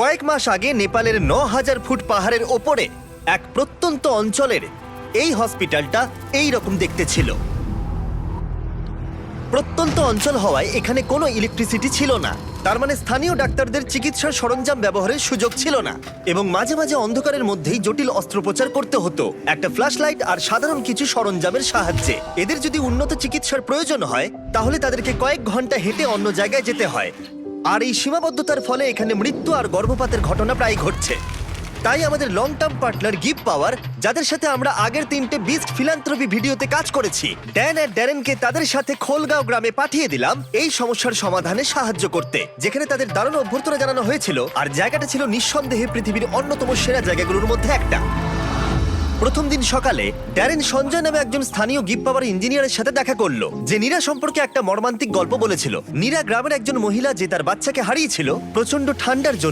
কয়েক মাস আগে নেপালের ৯,০০০ ফুট পাহাড়ের ওপরে এক প্রত্যন্ত অঞ্চলের এই হসপিটালটা এই রকম দেখতে ছিল। প্রত্যন্ত অঞ্চল হওয়ায় এখানে কোনো ইলেকট্রিসিটি ছিল না, তার মানে স্থানীয় ডাক্তারদের চিকিৎসার সরঞ্জাম ব্যবহারের সুযোগ ছিল না, এবং মাঝে মাঝে অন্ধকারের মধ্যেই জটিল অস্ত্রোপচার করতে হতো একটা ফ্ল্যাশ লাইট আর সাধারণ কিছু সরঞ্জামের সাহায্যে। এদের যদি উন্নত চিকিৎসার প্রয়োজন হয় তাহলে তাদেরকে কয়েক ঘন্টা হেঁটে অন্য জায়গায় যেতে হয়, আর এই সীমাবদ্ধতার ফলে এখানে মৃত্যু আর গর্ভপাতের ঘটনা প্রায় ঘটছে। তাই আমাদের লং টার্ম পার্টনার গিভ পাওয়ার, যাদের সাথে আমরা আগের 3টে বিস্ট ফিলান্থ্রপি ভিডিওতে কাজ করেছি, ড্যান আর ড্যারেনকে তাদের সাথে খোলগাঁও গ্রামে পাঠিয়ে দিলাম এই সমস্যার সমাধানে সাহায্য করতে, যেখানে তাদের দারুণ অভ্যর্থনা জানানো হয়েছিল, আর জায়গাটা ছিল নিঃসন্দেহে পৃথিবীর অন্যতম সেরা জায়গাগুলোর মধ্যে একটা। প্রথম দিন সকালে ড্যারেন সঞ্জয় নামে একজন স্থানীয় গিভ পাওয়ার ইঞ্জিনিয়ারের সাথে দেখা করলো, যে নীরা সম্পর্কে একটা মর্মান্তিক গল্প বলেছিল। নীরা গ্রামের একজন মহিলা যে তার বাচ্চাকে হারিয়েছিল প্রচন্ড ঠান্ডার জন্য।